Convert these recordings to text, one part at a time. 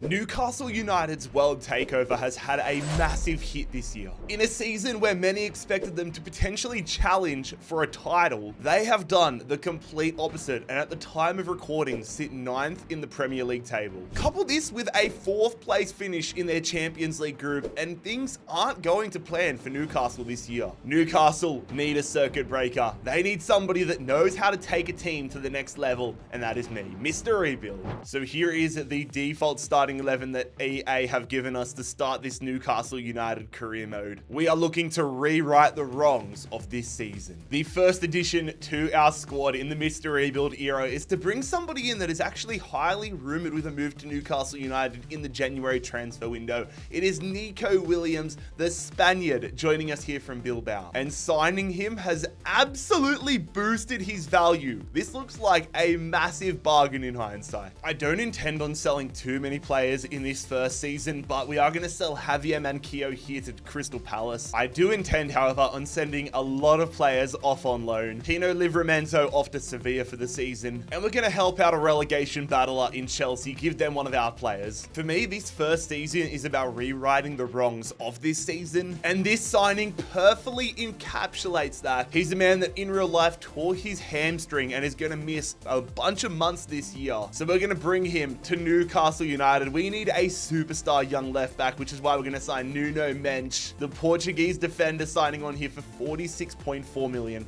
Newcastle United's world takeover has had a massive hit this year. In a season where many expected them to potentially challenge for a title, they have done the complete opposite and at the time of recording sit 9th in the Premier League table. Couple this with a 4th place finish in their Champions League group and things aren't going to plan for Newcastle this year. Newcastle need a circuit breaker. They need somebody that knows how to take a team to the next level, and that is me, Mr. Rebuild. So here is the default starting 11 that EA have given us to start this Newcastle United career mode. We are looking to rewrite the wrongs of this season. The first addition to our squad in the Mr. Rebuild era is to bring somebody in that is actually highly rumored with a move to Newcastle United in the January transfer window. It is Nico Williams, the Spaniard, joining us here from Bilbao. And signing him has absolutely boosted his value. This looks like a massive bargain in hindsight. I don't intend on selling too many players in this first season, but we are going to sell Javier Manquillo here to Crystal Palace. I do intend, however, on sending a lot of players off on loan. Tino Livramento off to Sevilla for the season, and we're going to help out a relegation battler in Chelsea, give them one of our players. For me, this first season is about rewriting the wrongs of this season, and this signing perfectly encapsulates that. He's a man that in real life tore his hamstring and is going to miss a bunch of months this year. So we're going to bring him to Newcastle United. We need a superstar young left back, which is why we're going to sign Nuno Mendes, the Portuguese defender, signing on here for £46.4 million.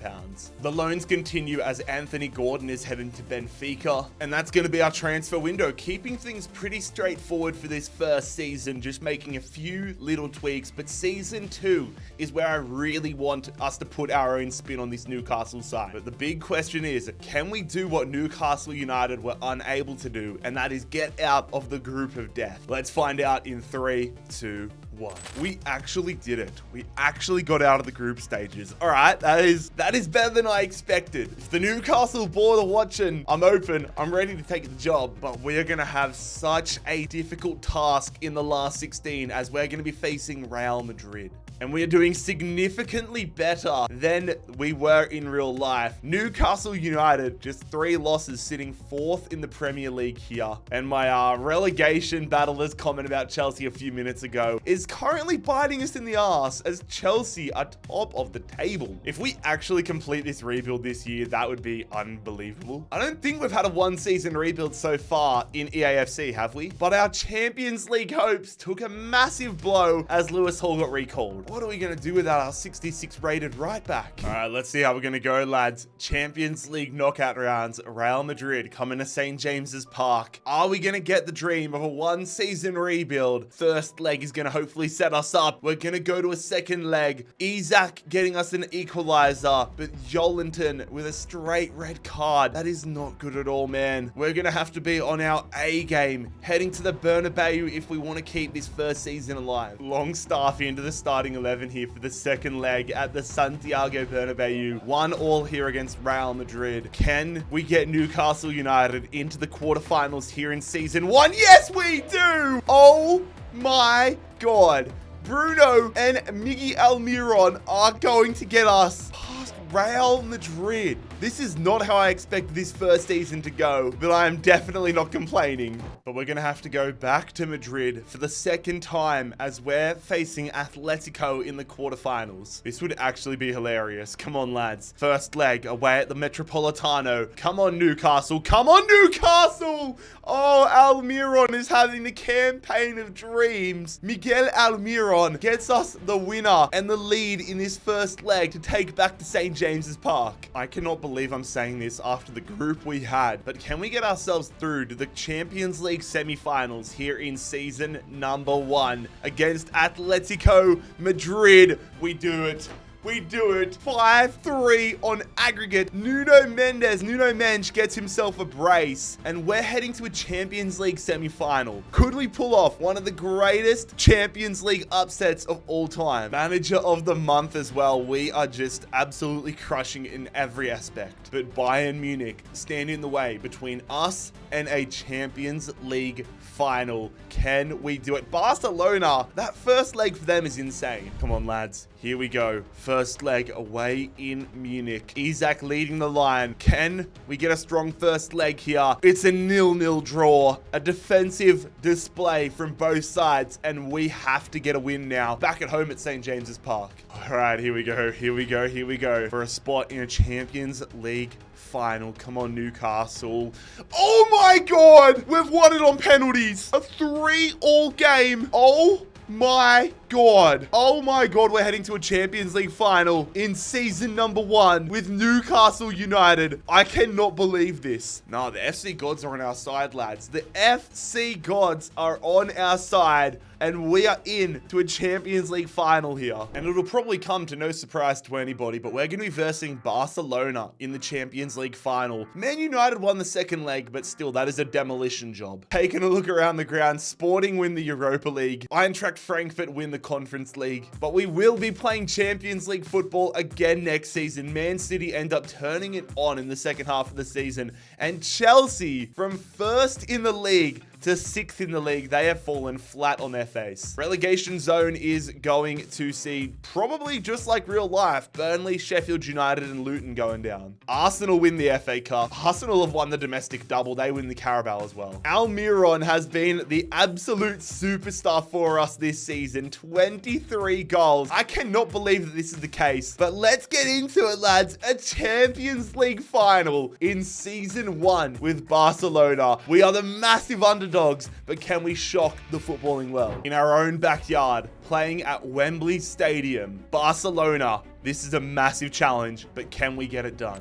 The loans continue as Anthony Gordon is heading to Benfica, and that's going to be our transfer window, keeping things pretty straightforward for this first season, just making a few little tweaks. But season 2 is where I really want us to put our own spin on this Newcastle side. But the big question is, can we do what Newcastle United were unable to do, and that is get out of the group of death? Let's find out in 3, 2, 1. We actually did it. We actually got out of the group stages. All right, that is better than I expected. If the Newcastle board are watching, I'm open. I'm ready to take the job, but we're going to have such a difficult task in the last 16 as we're going to be facing Real Madrid. And we are doing significantly better than we were in real life. Newcastle United, just 3 losses, sitting 4th in the Premier League here. And my relegation battler's comment about Chelsea a few minutes ago is currently biting us in the ass as Chelsea are top of the table. If we actually complete this rebuild this year, that would be unbelievable. I don't think we've had a 1-season rebuild so far in EAFC, have we? But our Champions League hopes took a massive blow as Lewis Hall got recalled. What are we going to do without our 66 rated right back? All right, let's see how we're going to go, lads. Champions League knockout rounds. Real Madrid coming to St. James's Park. Are we going to get the dream of a 1-season rebuild? First leg is going to hopefully set us up. We're going to go to a second leg. Isaac getting us an equalizer, but Jolinton with a straight red card. That is not good at all, man. We're going to have to be on our A game, heading to the Bernabeu if we want to keep this first season alive. Longstaff into the starting 11 here for the second leg at the Santiago Bernabeu. 1-1 here against Real Madrid. Can we get Newcastle United into the quarterfinals here in season 1? Yes, we do! Oh my God. Bruno and Miggy Almiron are going to get us past Real Madrid. This is not how I expected this first season to go, but I am definitely not complaining. But we're going to have to go back to Madrid for the second time as we're facing Atletico in the quarterfinals. This would actually be hilarious. Come on, lads. First leg away at the Metropolitano. Come on, Newcastle. Come on, Newcastle! Oh, Almiron is having the campaign of dreams. Miguel Almiron gets us the winner and the lead in this first leg to take back to St. James's Park. I cannot believe I'm saying this after the group we had, but can we get ourselves through to the Champions League semi-finals here in season number 1 against Atletico Madrid? We do it. We do it. 5-3 on aggregate. Nuno Mendes gets himself a brace, and we're heading to a Champions League semi-final. Could we pull off one of the greatest Champions League upsets of all time? Manager of the month as well. We are just absolutely crushing in every aspect. But Bayern Munich stand in the way between us and a Champions League final. Can we do it? Barcelona, that first leg for them is insane. Come on, lads. Here we go. First leg away in Munich. Isak leading the line. Can we get a strong first leg here? It's a 0-0 draw. A defensive display from both sides, and we have to get a win now. Back at home at St. James's Park. All right, here we go. Here we go. Here we go. For a spot in a Champions League final. Come on, Newcastle. Oh my God! We've won it on penalties. A 3-all game. Oh my God. Oh my God, we're heading to a Champions League final in season number 1 with Newcastle United. I cannot believe this. No, the FC gods are on our side, lads. The FC gods are on our side, and we are in to a Champions League final here. And it'll probably come to no surprise to anybody, but we're going to be versing Barcelona in the Champions League final. Man United won the second leg, but still, that is a demolition job. Taking a look around the ground, Sporting win the Europa League. Eintracht Frankfurt win the Conference League. But we will be playing Champions League football again next season. Man City end up turning it on in the second half of the season. And Chelsea, from first in the league to 6th in the league, they have fallen flat on their face. Relegation zone is going to see, probably just like real life, Burnley, Sheffield United, and Luton going down. Arsenal win the FA Cup. Arsenal have won the domestic double. They win the Carabao as well. Almiron has been the absolute superstar for us this season. 23 goals. I cannot believe that this is the case, but let's get into it, lads. A Champions League final in season 1 with Barcelona. We are the massive underdogs, but can we shock the footballing world? In our own backyard, playing at Wembley Stadium, Barcelona. This is a massive challenge, but can we get it done?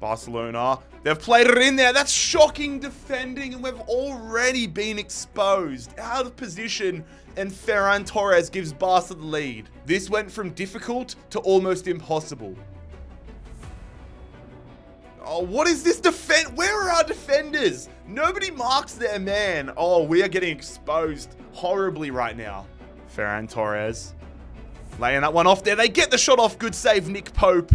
Barcelona, they've played it in there. That's shocking defending, and we've already been exposed. Out of position, and Ferran Torres gives Barca the lead. This went from difficult to almost impossible. Oh, what is this defense? Where are our defenders? Nobody marks their man. Oh, we are getting exposed horribly right now. Ferran Torres laying that one off there. They get the shot off. Good save, Nick Pope.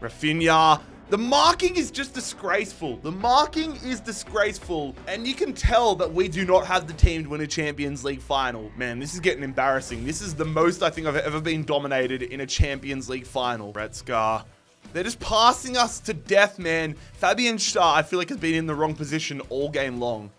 Rafinha. The marking is just disgraceful. The marking is disgraceful. And you can tell that we do not have the team to win a Champions League final. Man, this is getting embarrassing. This is the most I think I've ever been dominated in a Champions League final. Goretzka. They're just passing us to death, man. Fabian Schär, I feel like, has been in the wrong position all game long.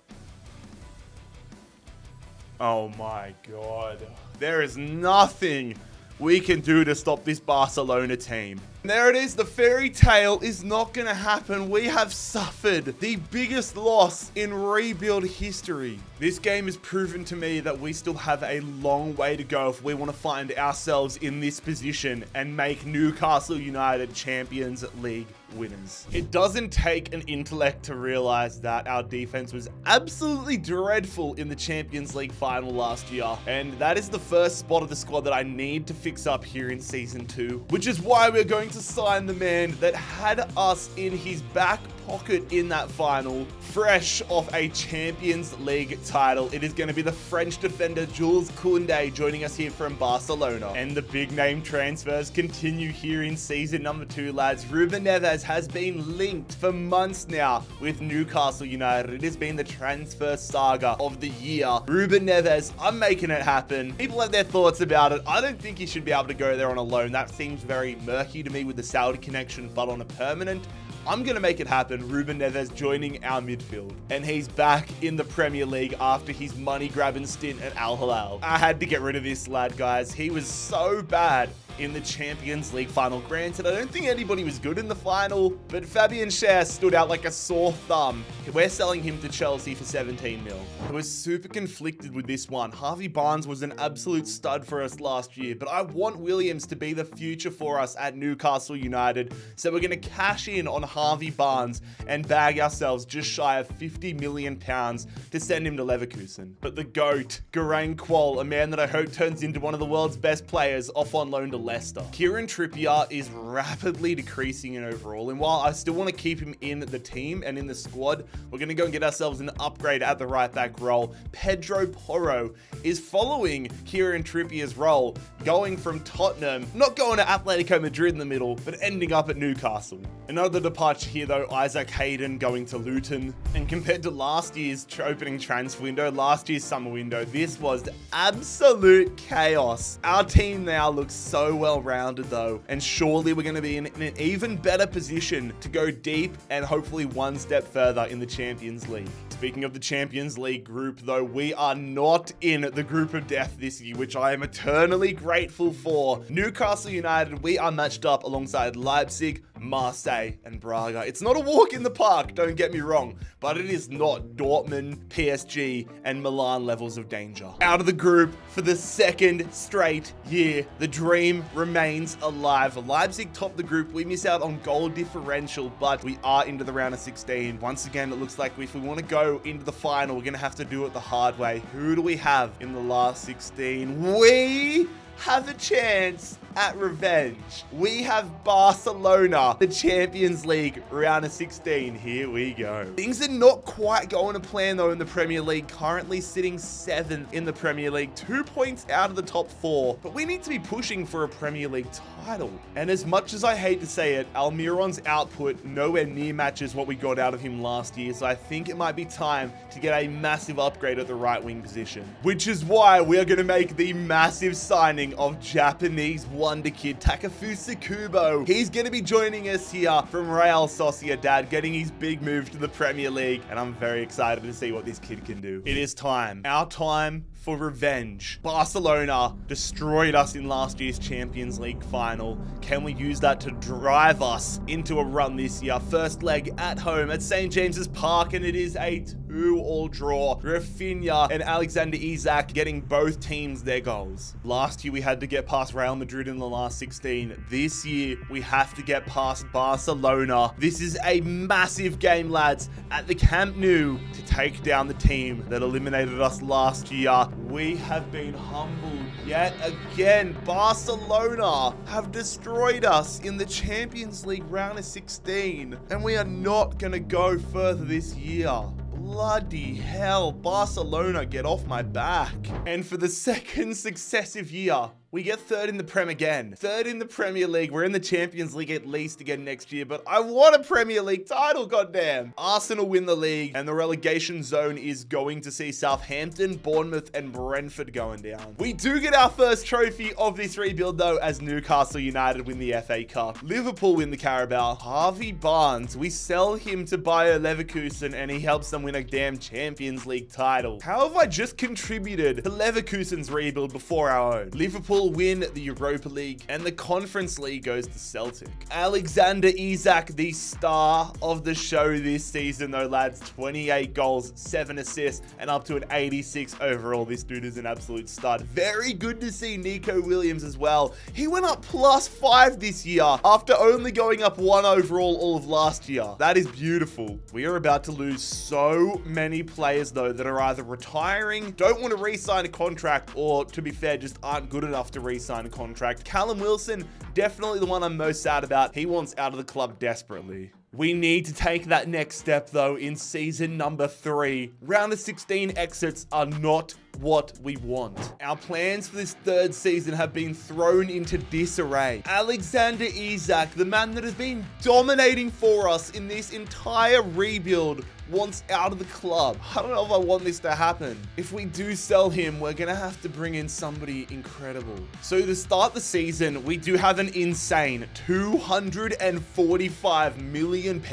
Oh my God. There is nothing we can do to stop this Barcelona team. And there it is. The fairy tale is not going to happen. We have suffered the biggest loss in rebuild history. This game has proven to me that we still have a long way to go if we want to find ourselves in this position and make Newcastle United Champions League winners. It doesn't take an intellect to realize that our defense was absolutely dreadful in the Champions League final last year. And that is the first spot of the squad that I need to fix up here in season 2, which is why we're going to sign the man that had us in his back pocket in that final, fresh off a Champions League title. It is going to be the French defender Jules Koundé joining us here from Barcelona. And the big name transfers continue here in season number 2, lads. Ruben Neves has been linked for months now with Newcastle United. It has been the transfer saga of the year. Ruben Neves, I'm making it happen. People have their thoughts about it. I don't think he should be able to go there on a loan. That seems very murky to me with the Saudi connection, but on a permanent, I'm going to make it happen. Ruben Neves joining our midfield. And he's back in the Premier League after his money-grabbing stint at Al Hilal. I had to get rid of this lad, guys. He was so bad in the Champions League final. Granted, I don't think anybody was good in the final, but Fabian Schär stood out like a sore thumb. We're selling him to Chelsea for 17 mil. I was super conflicted with this one. Harvey Barnes was an absolute stud for us last year, but I want Williams to be the future for us at Newcastle United. So we're going to cash in on Harvey Barnes and bag ourselves just shy of £50 million to send him to Leverkusen. But the GOAT, Geraint Quol, a man that I hope turns into one of the world's best players, off on loan to Leicester. Kieran Trippier is rapidly decreasing in overall, and while I still want to keep him in the team and in the squad, we're going to go and get ourselves an upgrade at the right back role. Pedro Porro is following Kieran Trippier's role, going from Tottenham, not going to Atletico Madrid in the middle, but ending up at Newcastle. Another departure here though, Isaac Hayden going to Luton. And compared to last year's opening transfer window, last year's summer window, this was absolute chaos. Our team now looks so well rounded though, and surely we're going to be in an even better position to go deep and hopefully one step further in the Champions League. Speaking of the Champions League group though, we are not in the group of death this year, which I am eternally grateful for. Newcastle United, we are matched up alongside Leipzig, Marseille, and Braga. It's not a walk in the park, don't get me wrong, but it is not Dortmund, PSG, and Milan levels of danger. Out of the group for the second straight year, the dream remains alive. Leipzig top the group. We miss out on goal differential, but we are into the round of 16. Once again, it looks like if we want to go into the final, we're going to have to do it the hard way. Who do we have in the last 16? We have a chance at revenge. We have Barcelona, the Champions League round of 16. Here we go. Things are not quite going to plan though in the Premier League, currently sitting 7th in the Premier League, 2 points out of the top 4, but we need to be pushing for a Premier League title. And as much as I hate to say it, Almiron's output nowhere near matches what we got out of him last year, so I think it might be time to get a massive upgrade at the right wing position, which is why we are going to make the massive signing of Japanese wonder kid Takefusa Kubo. He's going to be joining us here from Real Sociedad, getting his big move to the Premier League, and I'm very excited to see what this kid can do. It is time. Our time for revenge. Barcelona destroyed us in last year's Champions League final. Can we use that to drive us into a run this year? First leg at home at St. James's Park, and it is a 2-2 draw. Rafinha and Alexander Isak getting both teams their goals. Last year we had to get past Real Madrid in the last 16. This year we have to get past Barcelona. This is a massive game, lads, at the Camp Nou to take down the team that eliminated us last year. We have been humbled yet again. Barcelona have destroyed us in the Champions League round of 16, and we are not going to go further this year. Bloody hell, Barcelona, get off my back. And for the second successive year, we get 3rd in the Prem again. 3rd in the Premier League. We're in the Champions League at least again next year, but I want a Premier League title, goddamn. Arsenal win the league, and the relegation zone is going to see Southampton, Bournemouth, and Brentford going down. We do get our first trophy of this rebuild, though, as Newcastle United win the FA Cup. Liverpool win the Carabao. Harvey Barnes, we sell him to Bayer Leverkusen, and he helps them win a damn Champions League title. How have I just contributed to Leverkusen's rebuild before our own? Liverpool win the Europa League, and the Conference League goes to Celtic. Alexander Isak, the star of the show this season though, lads. 28 goals, 7 assists, and up to an 86 overall. This dude is an absolute stud. Very good to see Nico Williams as well. He went up +5 this year after only going up 1 overall all of last year. That is beautiful. We are about to lose so many players though that are either retiring, don't want to re-sign a contract, or to be fair, just aren't good enough to re-sign a contract. Callum Wilson, definitely the one I'm most sad about. He wants out of the club desperately. We need to take that next step though in season number 3. Round of 16 exits are not what we want. Our plans for this 3rd season have been thrown into disarray. Alexander Isak, the man that has been dominating for us in this entire rebuild, wants out of the club. I don't know if I want this to happen. If we do sell him, we're gonna have to bring in somebody incredible. So to start the season, we do have an insane £245 million.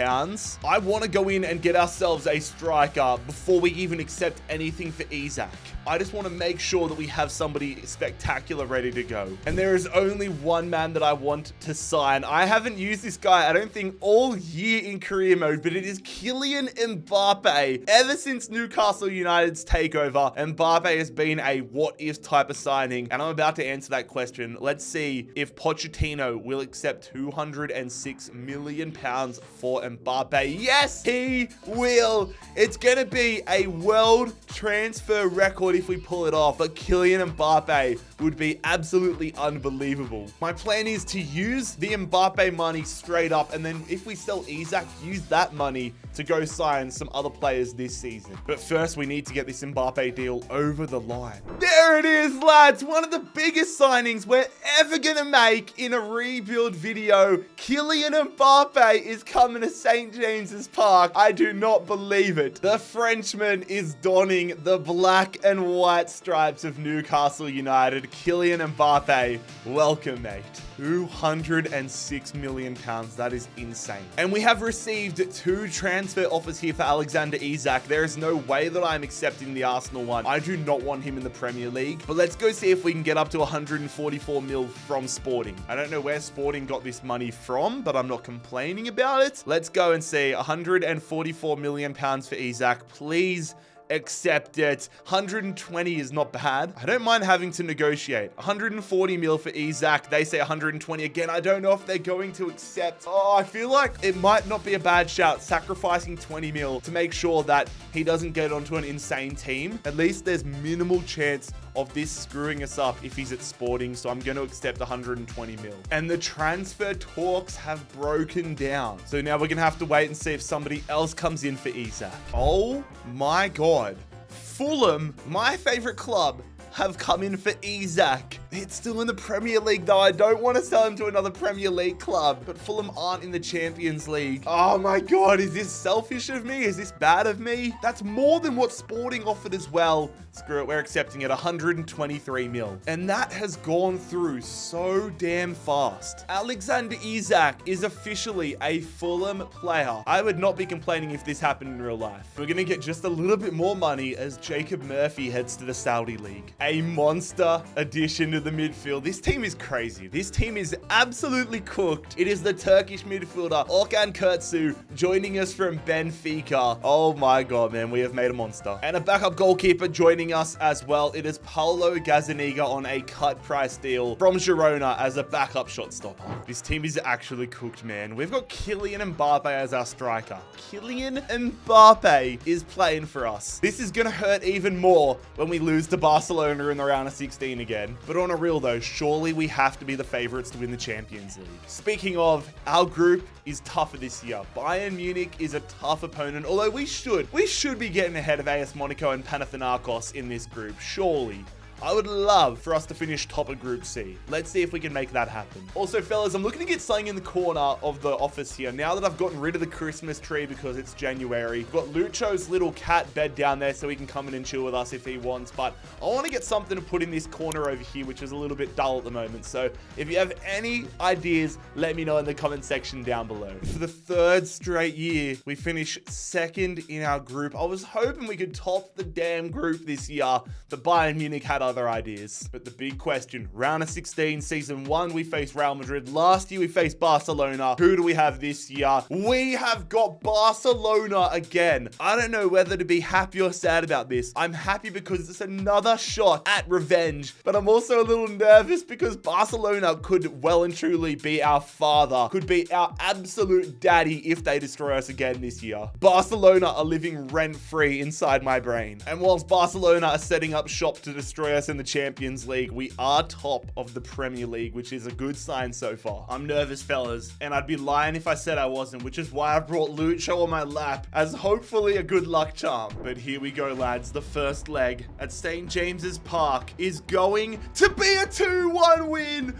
I want to go in and get ourselves a striker before we even accept anything for Isak. I just want to make sure that we have somebody spectacular ready to go. And there is only one man that I want to sign. I haven't used this guy, I don't think, all year in career mode, but it is Kylian Mbappé. Ever since Newcastle United's takeover, Mbappé has been a what-if type of signing, and I'm about to answer that question. Let's see if Pochettino will accept £206 million for Mbappé. Yes, he will. It's going to be a world transfer record if we pull it off, but Kylian Mbappé would be absolutely unbelievable. My plan is to use the Mbappé money straight up, and then if we sell Isak, use that money to go sign some other players this season. But first, we need to get this Mbappé deal over the line. There it is, lads. One of the biggest signings we're ever gonna make in a rebuild video. Kylian Mbappé is coming to St. James's Park. I do not believe it. The Frenchman is donning the black and white stripes of Newcastle United. Kylian Mbappé, welcome, mate. £206 million. That is insane. And we have received 2 transfer offers here for Alexander Isak. There is no way that I'm accepting the Arsenal one. I do not want him in the Premier League. But let's go see if we can get up to 144 mil from Sporting. I don't know where Sporting got this money from, but I'm not complaining about it. Let's go and see. 144 million pounds for Isak. Please accept it. 120 is not bad. I don't mind having to negotiate. 140 mil for Isak. They say 120 again. I don't know if they're going to accept. Oh, I feel like it might not be a bad shout, sacrificing 20 mil to make sure that he doesn't get onto an insane team. At least there's minimal chance of this screwing us up if he's at Sporting, so I'm going to accept 120 mil. And the transfer talks have broken down. So now we're going to have to wait and see if somebody else comes in for Isak. Oh my God. Fulham, my favorite club, have come in for Isak. It's still in the Premier League though. I don't want to sell him to another Premier League club, but Fulham aren't in the Champions League. Oh my God, is this selfish of me? Is this bad of me? That's more than what Sporting offered as well. Screw it, we're accepting it. 123 mil. And that has gone through so damn fast. Alexander Isak is officially a Fulham player. I would not be complaining if this happened in real life. We're gonna get just a little bit more money as Jacob Murphy heads to the Saudi League. A monster addition to the midfield. This team is crazy. This team is absolutely cooked. It is the Turkish midfielder, Orkan Kurtsu, joining us from Benfica. Oh my God, man, we have made a monster. And a backup goalkeeper joining us as well. It is Paulo Gazzaniga on a cut price deal from Girona as a backup shot stopper. This team is actually cooked, man. We've got Kylian Mbappé as our striker. Kylian Mbappé is playing for us. This is gonna hurt even more when we lose to Barcelona in the round of 16 again. But on a real though, surely we have to be the favorites to win the Champions League. Speaking of, our group is tougher this year. Bayern Munich is a tough opponent, although we should be getting ahead of AS Monaco and Panathinaikos in this group, surely. I would love for us to finish top of Group C. Let's see if we can make that happen. Also, fellas, I'm looking to get something in the corner of the office here. Now that I've gotten rid of the Christmas tree because it's January, we've got Lucho's little cat bed down there so he can come in and chill with us if he wants. But I want to get something to put in this corner over here, which is a little bit dull at the moment. So if you have any ideas, let me know in the comment section down below. For the 3rd straight year, we finish 2nd in our group. I was hoping we could top the damn group this year, but Bayern Munich had other ideas. But the big question, round of 16, season 1, we faced Real Madrid. Last year, we faced Barcelona. Who do we have this year? We have got Barcelona again. I don't know whether to be happy or sad about this. I'm happy because it's another shot at revenge, but I'm also a little nervous because Barcelona could well and truly be our father, could be our absolute daddy if they destroy us again this year. Barcelona are living rent-free inside my brain. And whilst Barcelona are setting up shop to destroy us in the Champions League, we are top of the Premier League, which is a good sign so far. I'm nervous, fellas, and I'd be lying if I said I wasn't, which is why I brought Lucho on my lap as hopefully a good luck charm. But here we go, lads. The first leg at St. James's Park is going to be a 2-1 win.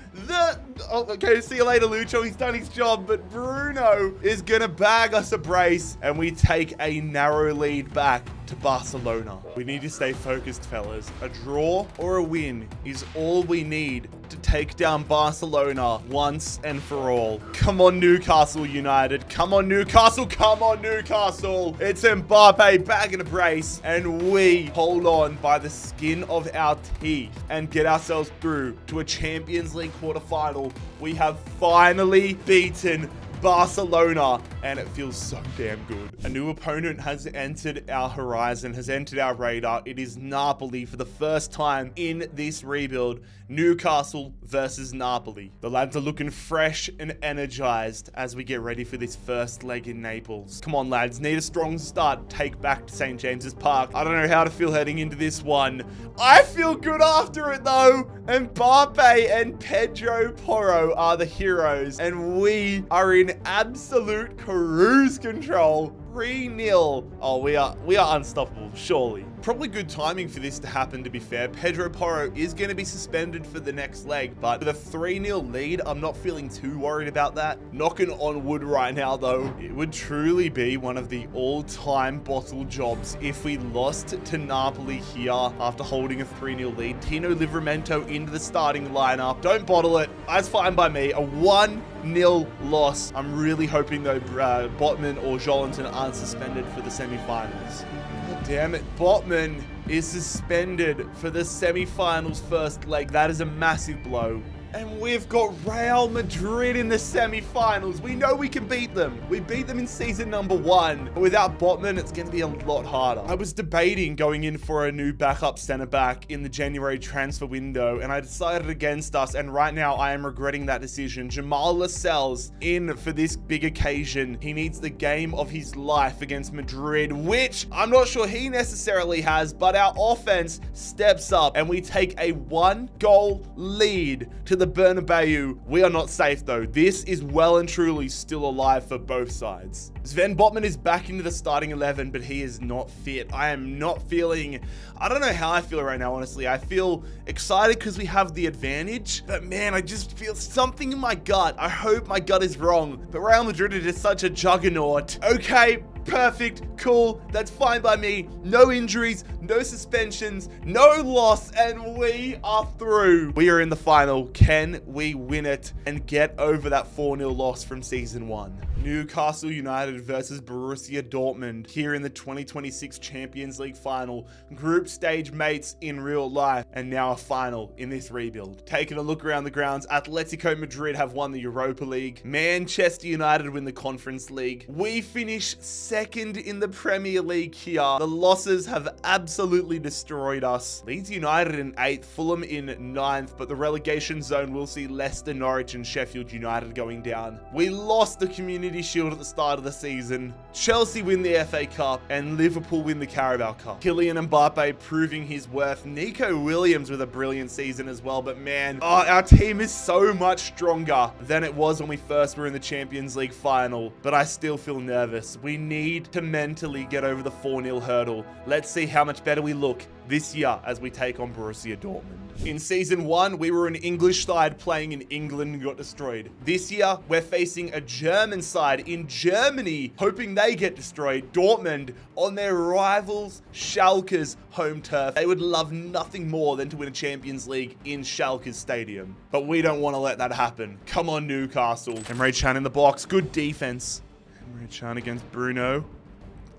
Okay, see you later, Lucho. He's done his job, but Bruno is gonna bag us a brace, and we take a narrow lead back to Barcelona. We need to stay focused, fellas. A draw or a win is all we need to take down Barcelona once and for all. Come on, Newcastle United. Come on, Newcastle. Come on, Newcastle. It's Mbappé bagging a brace, and we hold on by the skin of our teeth and get ourselves through to a Champions League quarterfinal. We have finally beaten Barcelona, and it feels so damn good. A new opponent has entered our horizon, has entered our radar. It is Napoli for the first time in this rebuild. Newcastle versus Napoli. The lads are looking fresh and energized as we get ready for this first leg in Naples. Come on, lads, need a strong start. Take back to St. James's Park. I don't know how to feel heading into this one. I feel good after it though. Mbappé and Pedro Porro are the heroes, and we are in absolute cruise control. 3-0. Oh, we are unstoppable, surely. Probably good timing for this to happen, to be fair. Pedro Porro is going to be suspended for the next leg, but with a 3-0 lead, I'm not feeling too worried about that. Knocking on wood right now, though, it would truly be one of the all-time bottle jobs if we lost to Napoli here after holding a 3-0 lead. Tino Livramento into the starting lineup. Don't bottle it. That's fine by me. A 1-0 loss. I'm really hoping, though, Botman or Jolinton aren't suspended for the semi-finals. God damn it. Botman is suspended for the semi-finals first leg. That is a massive blow. And we've got Real Madrid in the semi-finals. We know we can beat them. We beat them in season number 1. But without Botman, it's going to be a lot harder. I was debating going in for a new backup centre-back in the January transfer window, and I decided against us, and right now I am regretting that decision. Jamal Lascelles in for this big occasion. He needs the game of his life against Madrid, which I'm not sure he necessarily has, but our offense steps up, and we take a 1-goal lead to the Bernabeu. We are not safe though. This is well and truly still alive for both sides. Sven Botman is back into the starting 11, but he is not fit. I am not feeling, I don't know how I feel right now, honestly. I feel excited because we have the advantage, but man, I just feel something in my gut. I hope my gut is wrong, but Real Madrid is just such a juggernaut. Okay, perfect, cool, that's fine by me. No injuries, no suspensions, no loss, and we are through. We are in the final. Can we win it and get over that 4-0 loss from season 1? Newcastle United versus Borussia Dortmund here in the 2026 Champions League final. Group stage mates in real life, and now a final in this rebuild. Taking a look around the grounds, Atletico Madrid have won the Europa League. Manchester United win the Conference League. We finish second in the Premier League here. The losses have absolutely destroyed us. Leeds United in 8th, Fulham in 9th, but the relegation zone will see Leicester, Norwich, and Sheffield United going down. We lost the Community Shield at the start of the season. Chelsea win the FA Cup, and Liverpool win the Carabao Cup. Kylian Mbappé proving his worth. Nico Williams with a brilliant season as well, but man, our team is so much stronger than it was when we first were in the Champions League final, but I still feel nervous. We need to mentally get over the 4-0 hurdle. Let's see how much better we look this year as we take on Borussia Dortmund. In season 1, we were an English side playing in England and got destroyed. This year, we're facing a German side in Germany, hoping they get destroyed. Dortmund on their rivals Schalke's home turf. They would love nothing more than to win a Champions League in Schalke's stadium. But we don't want to let that happen. Come on, Newcastle. Emre Can in the box. Good defense. Emre Can against Bruno.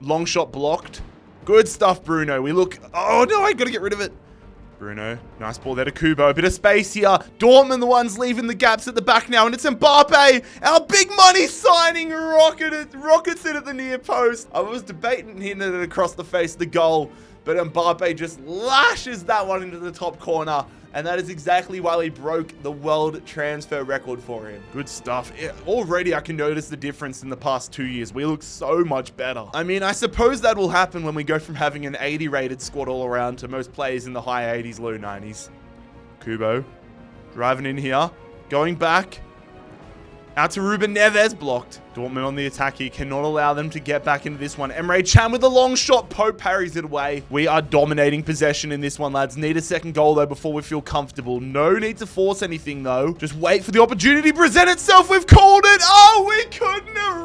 Long shot blocked. Good stuff, Bruno. We look... Oh, no, I got to get rid of it. Bruno. Nice ball there to Kubo. A bit of space here. Dortmund, the ones leaving the gaps at the back now. And it's Mbappé. Our big money signing rockets it at the near post. I was debating hitting it across the face of the goal, but Mbappé just lashes that one into the top corner. And that is exactly why we broke the world transfer record for him. Good stuff. Already I can notice the difference in the past 2 years. We look so much better. I mean, I suppose that will happen when we go from having an 80 rated squad all around to most players in the high 80s, low 90s. Kubo driving in here. Going back. Out to Ruben Neves, blocked. Dortmund on the attack here, cannot allow them to get back into this one. Emre Can with a long shot, Pope parries it away. We are dominating possession in this one, lads. Need a second goal, though, before we feel comfortable. No need to force anything, though. Just wait for the opportunity to present itself. We've called it. Oh, we couldn't have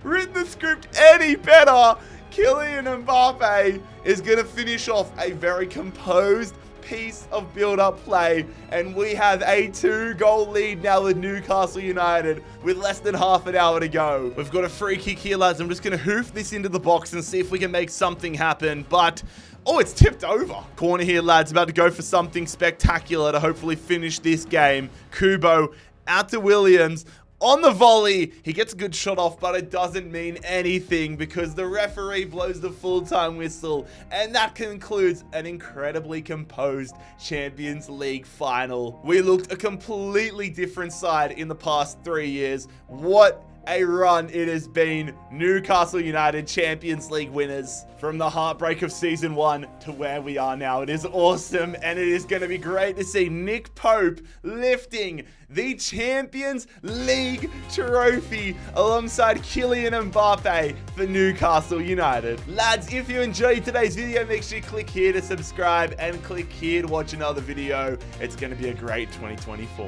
written the script any better. Kylian Mbappé is going to finish off a very composed piece of build-up play, and we have a 2-goal lead now with Newcastle United with less than half an hour to go. We've got a free kick here, lads. I'm just going to hoof this into the box and see if we can make something happen, but oh, it's tipped over. Corner here, lads. About to go for something spectacular to hopefully finish this game. Kubo out to Williams. On the volley, he gets a good shot off, but it doesn't mean anything because the referee blows the full-time whistle, and that concludes an incredibly composed Champions League final. We looked a completely different side in the past 3 years. What a run it has been. Newcastle United Champions League winners. From the heartbreak of season 1 to where we are now. It is awesome, and it is going to be great to see Nick Pope lifting the Champions League trophy alongside Kylian Mbappé for Newcastle United. Lads, if you enjoyed today's video, make sure you click here to subscribe and click here to watch another video. It's going to be a great 2024.